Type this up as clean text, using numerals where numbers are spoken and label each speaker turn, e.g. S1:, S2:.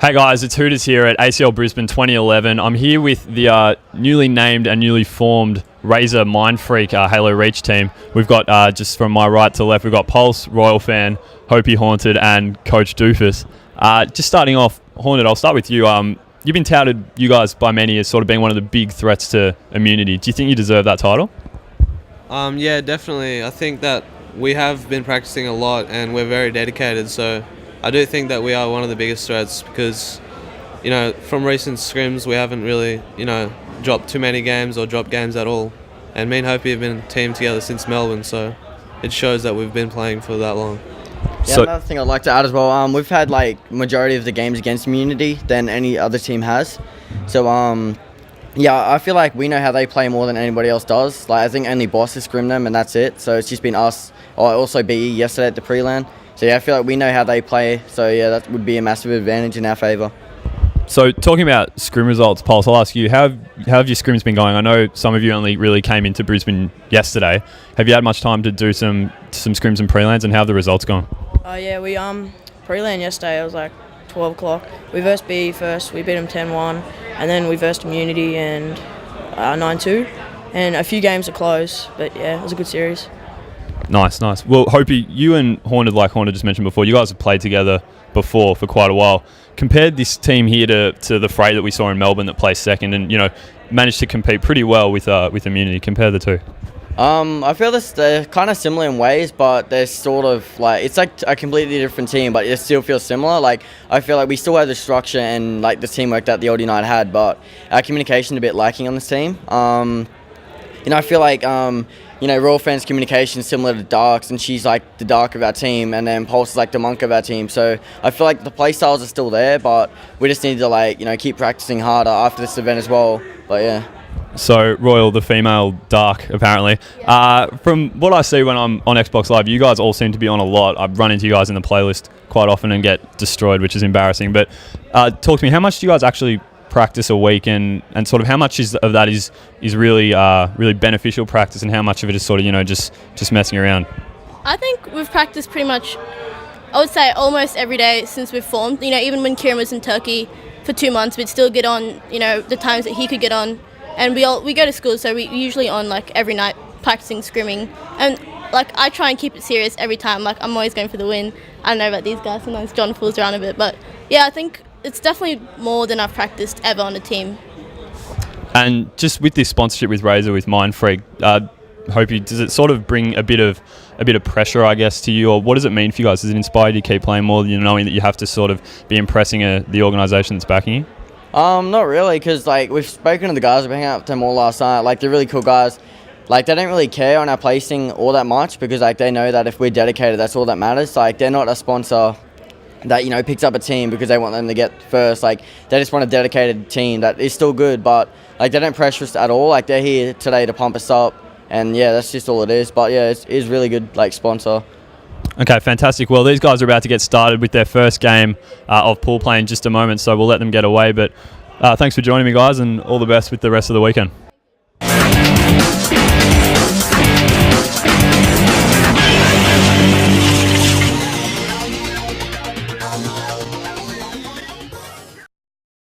S1: Hey guys, it's Hooters here at ACL Brisbane 2011. I'm here with the newly named and newly formed RAZER Mindfreak Halo Reach team. We've got, just from my right to left, we've got Pulse, Royalfan, Hopey Haunted and Coach Doofus. Just starting off, Haunted, I'll start with you. You've been touted, you guys, by many as sort of being one of the big threats to immunity. Do you think you deserve that title?
S2: Yeah, definitely. I think that we have been practicing a lot and we're very dedicated, so I do think that we are one of the biggest threats because, you know, from recent scrims we haven't really, dropped too many games or dropped games at all. And me and Hopey have been teamed together since Melbourne, so it shows that we've been playing for that long.
S3: Yeah, so, another thing I'd like to add as well, we've had majority of the games against immunity than any other team has. So yeah, I feel like we know how they play more than anybody else does. I think only Boss has scrimmed them and that's it. So it's just been us, or also BE yesterday at the pre-land. So yeah, I feel like we know how they play. So yeah, that would be a massive advantage in our favour.
S1: So talking about scrim results, Pulse, I'll ask you, how have your scrims been going? I know some of you only really came into Brisbane yesterday. Have you had much time to do some scrims and pre-lands, and how have the results gone?
S4: Yeah, we pre-land yesterday. It was like 12 o'clock. We versed BE first. We beat them 10-1, and then we versed Immunity and 9-2. And a few games are close, but yeah, it was a good series.
S1: Nice. Well, Hopey, you and Haunted, like Haunted just mentioned before, you guys have played together before for quite a while. Compared this team here to the fray that we saw in Melbourne that placed second and, managed to compete pretty well with Immunity. Compare the two.
S3: I feel they're kind of similar in ways, but they're sort of it's like a completely different team, but it still feels similar. I feel like we still have the structure and the teamwork that the old United had, but our communication is a bit lacking on this team. I feel like Royalfan's communication is similar to Dark's, and she's the Dark of our team, and then Pulse is the Monk of our team. So I feel like the play styles are still there, but we just need to keep practicing harder after this event as well. But yeah.
S1: So Royal, the female Dark, apparently. From what I see when I'm on Xbox Live, you guys all seem to be on a lot. I run into you guys in the playlist quite often and get destroyed, which is embarrassing. But talk to me, how much do you guys actually practice a week, and sort of how much of that is really really beneficial practice, and how much of it is sort of just messing around?
S5: I think we've practiced pretty much, I would say almost every day since we've formed. Even when Kieran was in Turkey for 2 months, we'd still get on the times that he could get on, and we go to school, so we usually on every night practicing scrimming, and I try and keep it serious every time. I'm always going for the win. I don't know about these guys, sometimes John fools around a bit, but yeah, I think it's definitely more than I've practiced ever on a team.
S1: And just with this sponsorship with RAZER, with Mindfreak, Hopey, does it sort of bring a bit of pressure, I guess, to you, or what does it mean for you guys? Does it inspire you to keep playing more, knowing that you have to sort of be impressing the organisation that's backing you?
S3: Not really, because we've spoken to the guys, we've been hanging out with them all last night. They're really cool guys. They don't really care on our placing all that much because they know that if we're dedicated, that's all that matters. They're not a sponsor that picks up a team because they want them to get first. They just want a dedicated team that is still good, but they don't pressure us at all. They're here today to pump us up, and yeah, that's just all it is. But yeah, it is really good sponsor.
S1: Okay, fantastic. Well, these guys are about to get started with their first game of pool play in just a moment, so we'll let them get away. But thanks for joining me, guys, and all the best with the rest of the weekend.